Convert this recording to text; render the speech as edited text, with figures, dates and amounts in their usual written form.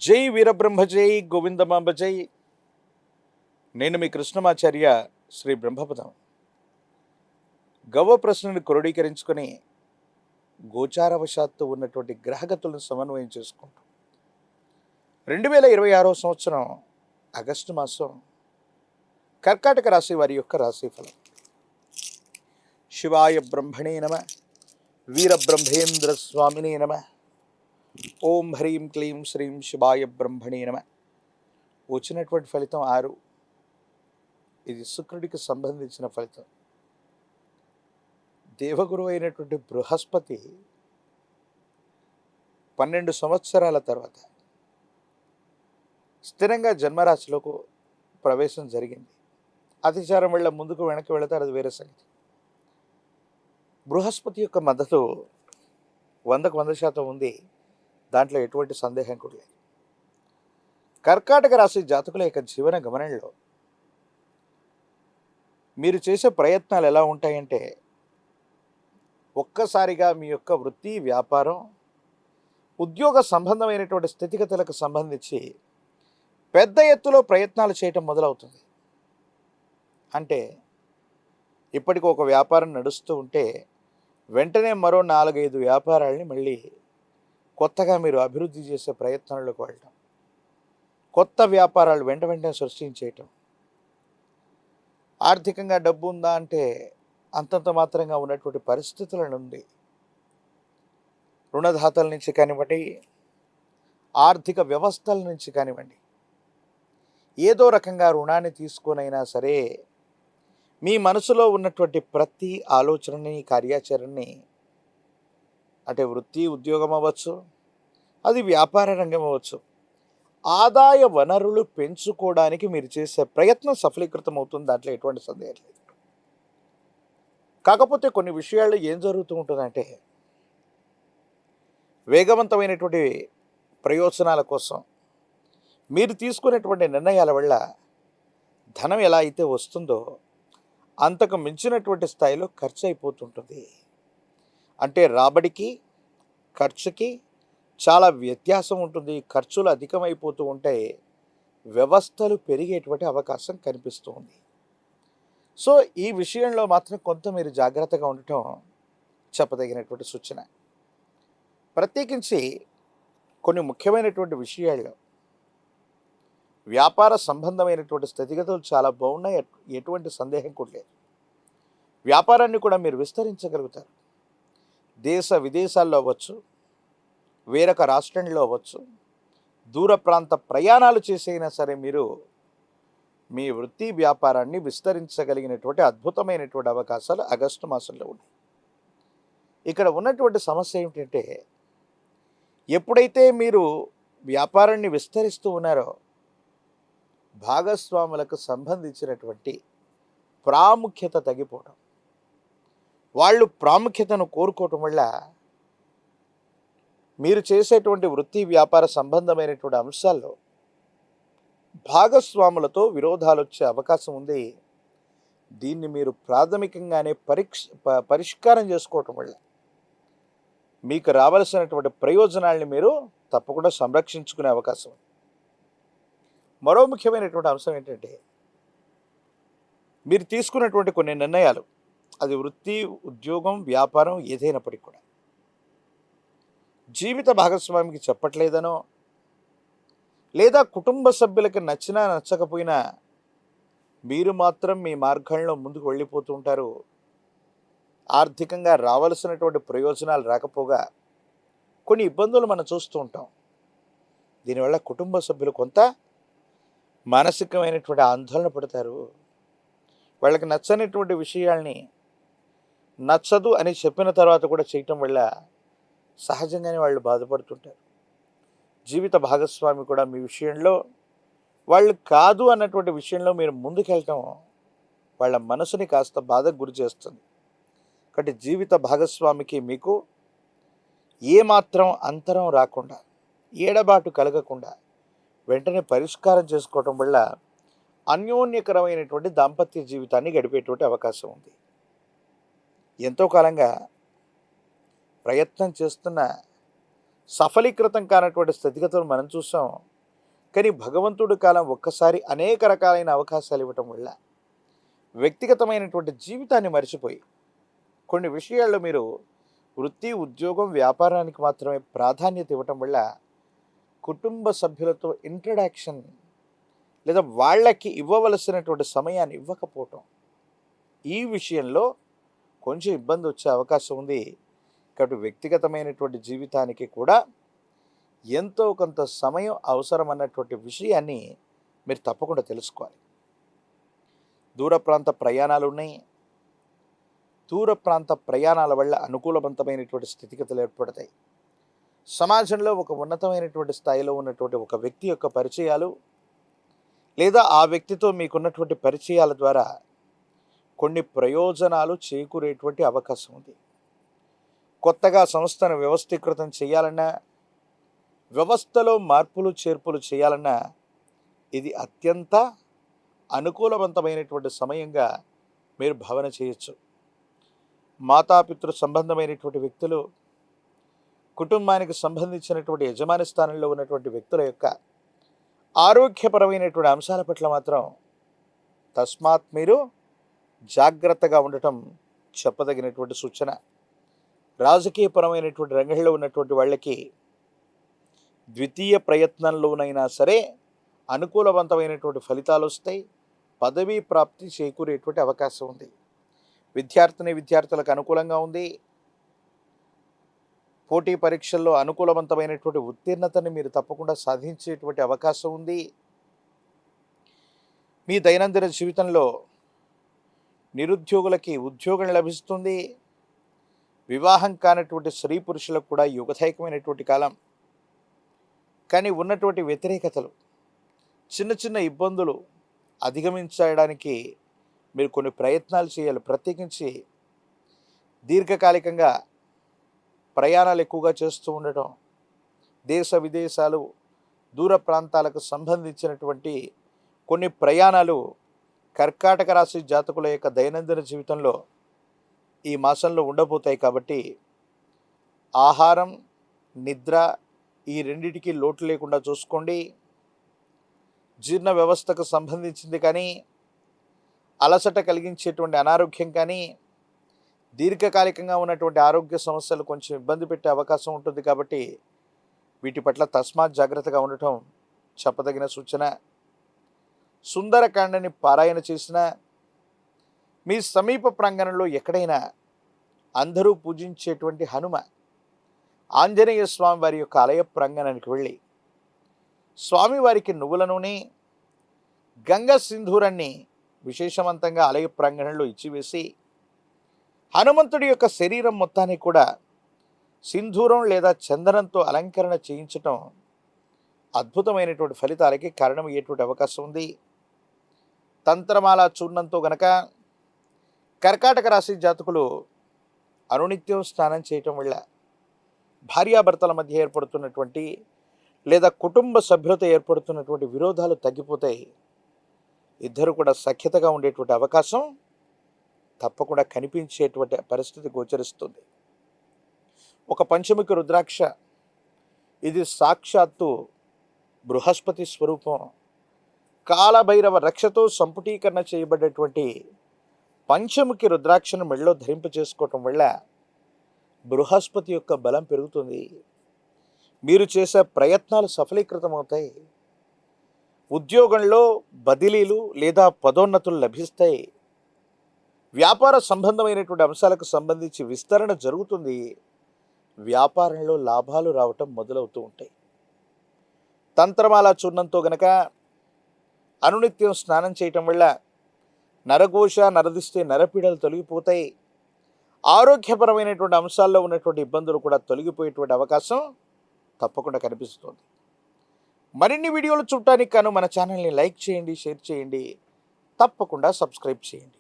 జై వీరబ్రహ్మ జై గోవిందమాంబ జై. నేను మీ కృష్ణమాచార్య శ్రీ బ్రహ్మపదం. గవ్వ ప్రశ్నను క్రోడీకరించుకొని గోచారవశాత్తు ఉన్నటువంటి గ్రహగతులను సమన్వయం చేసుకుంటూ 2026 సంవత్సరం ఆగస్టు మాసం కర్కాటక రాశి వారి యొక్క రాశిఫలం. శివాయ బ్రహ్మణే నమ, వీరబ్రహ్మేంద్ర స్వామినే నమ, ఓం హ్రీం క్లీం శ్రీం శివాయ బ్రహ్మణే నమ. వచ్చినటువంటి ఫలితం 6. ఇది శుక్రుడికి సంబంధించిన ఫలితం. దేవగురువు అయినటువంటి బృహస్పతి 12 సంవత్సరాల తర్వాత స్థిరంగా జన్మరాశిలోకి ప్రవేశం జరిగింది. అతిచారం వల్ల ముందుకు వెనక్కి వెళతారు, అది వేరే సంగతి. బృహస్పతి యొక్క మద్దతు 100% ఉంది, దాంట్లో ఎటువంటి సందేహం కూడా లేదు. కర్కాటక రాశి జాతకుల యొక్క జీవన గమనంలో మీరు చేసే ప్రయత్నాలు ఎలా ఉంటాయంటే, ఒక్కసారిగా మీ యొక్క వృత్తి, వ్యాపారం, ఉద్యోగ సంబంధమైనటువంటి స్థితిగతులకు సంబంధించి పెద్ద ఎత్తులో ప్రయత్నాలు చేయటం మొదలవుతుంది. అంటే ఇప్పటికి ఒక వ్యాపారం నడుస్తూ ఉంటే వెంటనే మరో 4-5 వ్యాపారాలని మళ్ళీ కొత్తగా మీరు అభివృద్ధి చేసే ప్రయత్నాల్లోకి వెళ్ళటం, కొత్త వ్యాపారాలు వెంటనే సృష్టించేయటం. ఆర్థికంగా డబ్బు ఉందా అంటే అంతంత మాత్రంగా ఉన్నటువంటి పరిస్థితుల నుండి రుణదాతల నుంచి కానివ్వండి, ఆర్థిక వ్యవస్థల నుంచి కానివ్వండి, ఏదో రకంగా రుణాన్ని తీసుకొనైనా సరే మీ మనసులో ఉన్నటువంటి ప్రతి ఆలోచనని, కార్యాచరణని, అంటే వృత్తి ఉద్యోగం అవ్వచ్చు, అది వ్యాపార రంగం అవ్వచ్చు, ఆదాయ వనరులు పెంచుకోవడానికి మీరు చేసే ప్రయత్నం సఫలీకృతం అవుతుంది, దాంట్లో ఎటువంటి సందేహం లేదు. కాకపోతే కొన్ని విషయాల్లో ఏం జరుగుతూ ఉంటుందంటే, వేగవంతమైనటువంటి ప్రయోజనాల కోసం మీరు తీసుకునేటువంటి నిర్ణయాల వల్ల ధనం ఎలా అయితే వస్తుందో అంతకు మించినటువంటి స్థాయిలో ఖర్చు అయిపోతుంటుంది. అంటే రాబడికి ఖర్చుకి చాలా వ్యత్యాసం ఉంటుంది. ఖర్చులు అధికమైపోతూ ఉంటే వ్యవస్థలు పెరిగేటువంటి అవకాశం కనిపిస్తూ ఉంది. సో ఈ విషయంలో మాత్రం కొంత మీరు జాగ్రత్తగా ఉండటం చెప్పదగినటువంటి సూచన. ప్రత్యేకించి కొన్ని ముఖ్యమైనటువంటి విషయాల్లో వ్యాపార సంబంధమైనటువంటి స్థితిగతులు చాలా బాగున్నాయి, ఎటువంటి సందేహం కూడా లేదు. వ్యాపారాన్ని కూడా మీరు విస్తరించగలుగుతారు. దేశ విదేశాల్లో అవ్వచ్చు, వేరొక రాష్ట్రంలో అవ్వచ్చు, దూర ప్రాంత ప్రయాణాలు చేసైనా సరే మీరు మీ వృత్తి వ్యాపారాన్ని విస్తరించగలిగినటువంటి అద్భుతమైనటువంటి అవకాశాలు ఆగస్టు మాసంలో ఉన్నాయి. ఇక్కడ ఉన్నటువంటి సమస్య ఏమిటంటే, ఎప్పుడైతే మీరు వ్యాపారాన్ని విస్తరిస్తూ ఉన్నారో భాగస్వాములకు సంబంధించినటువంటి ప్రాముఖ్యత తగ్గిపోవడం, వాళ్ళు ప్రాముఖ్యతను కోరుకోవటం వల్ల మీరు చేసేటువంటి వృత్తి వ్యాపార సంబంధమైనటువంటి అంశాల్లో భాగస్వాములతో విరోధాలు వచ్చే అవకాశం ఉంది. దీన్ని మీరు ప్రాథమికంగానే పరిష్కారం చేసుకోవటం వల్ల మీకు రావాల్సినటువంటి ప్రయోజనాల్ని మీరు తప్పకుండా సంరక్షించుకునే అవకాశం ఉంది. మరో ముఖ్యమైనటువంటి అంశం ఏంటంటే, మీరు తీసుకున్నటువంటి కొన్ని నిర్ణయాలు, అది వృత్తి ఉద్యోగం వ్యాపారం ఏదైనప్పటికీ కూడా జీవిత భాగస్వామికి చెప్పట్లేదనో, లేదా కుటుంబ సభ్యులకి నచ్చినా నచ్చకపోయినా మీరు మాత్రం మీ మార్గంలో ముందుకు వెళ్ళిపోతూ ఉంటారు. ఆర్థికంగా రావాల్సినటువంటి ప్రయోజనాలు రాకపోగా కొన్ని ఇబ్బందులు మనం చూస్తూ ఉంటాం. దీనివల్ల కుటుంబ సభ్యులు కొంత మానసికమైనటువంటి ఆందోళన పడతారు. వాళ్ళకి నచ్చనిటువంటి విషయాల్ని నచ్చదు అని చెప్పిన తర్వాత కూడా చేయటం వల్ల సహజంగానే వాళ్ళు బాధపడుతుంటారు. జీవిత భాగస్వామి కూడా మీ విషయంలో వాళ్ళు కాదు అన్నటువంటి విషయంలో మీరు ముందుకెళ్ళటం వాళ్ళ మనసుని కాస్త బాధకు గురి చేస్తుంది. కాబట్టి జీవిత భాగస్వామికి మీకు ఏమాత్రం అంతరం రాకుండా, ఏడబాటు కలగకుండా వెంటనే పరిష్కారం చేసుకోవటం వల్ల అన్యోన్యకరమైనటువంటి దాంపత్య జీవితాన్ని గడిపేటువంటి అవకాశం ఉంది. ఎంతో కాలంగా ప్రయత్నం చేస్తున్న సఫలీకృతం కానటువంటి స్థితిగతులు మనం చూసాం. కానీ భగవంతుడి కాలం ఒక్కసారి అనేక రకాలైన అవకాశాలు ఇవ్వటం వల్ల వ్యక్తిగతమైనటువంటి జీవితాన్ని మర్చిపోయి కొన్ని విషయాల్లో మీరు వృత్తి, ఉద్యోగం, వ్యాపారానికి మాత్రమే ప్రాధాన్యత ఇవ్వటం వల్ల కుటుంబ సభ్యులతో ఇంట్రడక్షన్ లేదా వాళ్ళకి ఇవ్వవలసినటువంటి సమయాన్ని ఇవ్వకపోవటం, ఈ విషయంలో కొంచెం ఇబ్బంది వచ్చే అవకాశం ఉంది. కాబట్టి వ్యక్తిగతమైనటువంటి జీవితానికి కూడా ఎంతో కొంత సమయం అవసరం అన్నటువంటి విషయాన్ని మీరు తప్పకుండా తెలుసుకోవాలి. దూర ప్రాంత ప్రయాణాలు ఉన్నాయి. దూర ప్రాంత ప్రయాణాల వల్ల అనుకూలవంతమైనటువంటి స్థితిగతులు ఏర్పడతాయి. సమాజంలో ఒక ఉన్నతమైనటువంటి స్థాయిలో ఉన్నటువంటి ఒక వ్యక్తి యొక్క పరిచయాలు లేదా ఆ వ్యక్తితో మీకున్నటువంటి పరిచయాల ద్వారా కొన్ని ప్రయోజనాలు చేకూరేటువంటి అవకాశం ఉంది. కొత్తగా సంస్థను వ్యవస్థీకృతం చేయాలన్నా, వ్యవస్థలో మార్పులు చేర్పులు చేయాలన్నా ఇది అత్యంత అనుకూలవంతమైనటువంటి సమయంగా మీరు భావన చేయొచ్చు. మాతాపితృ సంబంధమైనటువంటి వ్యక్తులు, కుటుంబానికి సంబంధించినటువంటి యజమాని స్థానంలో ఉన్నటువంటి వ్యక్తుల యొక్క ఆరోగ్యపరమైనటువంటి అంశాల పట్ల మాత్రం తస్మాత్ మీరు జాగ్రత్తగా ఉండటం చెప్పదగినటువంటి సూచన. రాజకీయపరమైనటువంటి రంగంలో ఉన్నటువంటి వాళ్ళకి ద్వితీయ ప్రయత్నంలోనైనా సరే అనుకూలవంతమైనటువంటి ఫలితాలు వస్తాయి. పదవీ ప్రాప్తి చేకూరేటువంటి అవకాశం ఉంది. విద్యార్థులకు అనుకూలంగా ఉంది. పోటీ పరీక్షల్లో అనుకూలవంతమైనటువంటి ఉత్తీర్ణతని మీరు తప్పకుండా సాధించేటువంటి అవకాశం ఉంది. మీ దైనందిన జీవితంలో నిరుద్యోగులకి ఉద్యోగం లభిస్తుంది. వివాహం కానటువంటి స్త్రీ పురుషులకు కూడా యుగదాయకమైనటువంటి కాలం. కానీ ఉన్నటువంటి వ్యతిరేకతలు, చిన్న చిన్న ఇబ్బందులు అధిగమించడానికి మీరు కొన్ని ప్రయత్నాలు చేయాలి. ప్రత్యేకించి దీర్ఘకాలికంగా ప్రయాణాలు ఎక్కువగా చేస్తూ ఉండటం, దేశ విదేశాలు, దూర ప్రాంతాలకు సంబంధించినటువంటి కొన్ని ప్రయాణాలు కర్కాటక రాశి జాతకుల యొక్క దైనందిన జీవితంలో ఈ మాసంలో ఉండబోతాయి. కాబట్టి ఆహారం, నిద్ర ఈ రెండిటికి లోటు లేకుండా చూసుకోండి. జీర్ణ వ్యవస్థకు సంబంధించింది కానీ, అలసట కలిగించేటువంటి అనారోగ్యం కానీ, దీర్ఘకాలికంగా ఉన్నటువంటి ఆరోగ్య సమస్యలు కొంచెం ఇబ్బంది పెట్టే అవకాశం ఉంటుంది. కాబట్టి వీటి పట్ల తస్మాత్ జాగ్రత్తగా ఉండటం చెప్పదగిన సూచన. సుందరకాండని పారాయణ చేసిన, మీ సమీప ప్రాంగణంలో ఎక్కడైనా అందరూ పూజించేటువంటి హనుమ ఆంజనేయ స్వామి వారి యొక్క ఆలయ ప్రాంగణానికి వెళ్ళి స్వామివారికి నువ్వుల నూనె, గంగ సింధూరాన్ని విశేషవంతంగా ఆలయ ప్రాంగణంలో ఇచ్చివేసి హనుమంతుడి యొక్క శరీరం మొత్తాన్ని కూడా సింధూరం లేదా చందనంతో అలంకరణ చేయించటం అద్భుతమైనటువంటి ఫలితాలకి కారణమయ్యేటువంటి అవకాశం ఉంది. తంత్రమాల చూర్ణంతో గనక కర్కాటక రాశి జాతకులు అనునిత్యం స్నానం చేయటం వల్ల భార్యాభర్తల మధ్య ఏర్పడుతున్నటువంటి లేదా కుటుంబ సభ్యులతో ఏర్పడుతున్నటువంటి విరోధాలు తగ్గిపోతాయి. ఇద్దరు కూడా సఖ్యతగా ఉండేటువంటి అవకాశం తప్పకుండా కనిపించేటువంటి పరిస్థితి గోచరిస్తుంది. ఒక పంచముఖి రుద్రాక్ష, ఇది సాక్షాత్తు బృహస్పతి స్వరూపం. కాలభైరవ రక్షతో సంపుటీకరణ చేయబడ్డటువంటి పంచముఖి రుద్రాక్షను మెడలో ధరింప చేసుకోవటం వల్ల బృహస్పతి యొక్క బలం పెరుగుతుంది. మీరు చేసే ప్రయత్నాలు సఫలీకృతమవుతాయి. ఉద్యోగంలో బదిలీలు లేదా పదోన్నతులు లభిస్తాయి. వ్యాపార సంబంధమైనటువంటి అంశాలకు సంబంధించి విస్తరణ జరుగుతుంది. వ్యాపారంలో లాభాలు రావటం మొదలవుతూ ఉంటాయి. తంత్రమాల చూర్ణంతో గనక అనునిత్యం స్నానం చేయటం వల్ల నరఘోష, నరదిష్టి, నరపీడలు తొలగిపోతాయి. ఆరోగ్యపరమైనటువంటి అంశాల్లో ఉన్నటువంటి ఇబ్బందులు కూడా తొలగిపోయేటువంటి అవకాశం తప్పకుండా కనిపిస్తుంది. మరిన్ని వీడియోలు చూడటానికి గాను మన ఛానల్ని లైక్ చేయండి, షేర్ చేయండి, తప్పకుండా సబ్స్క్రైబ్ చేయండి.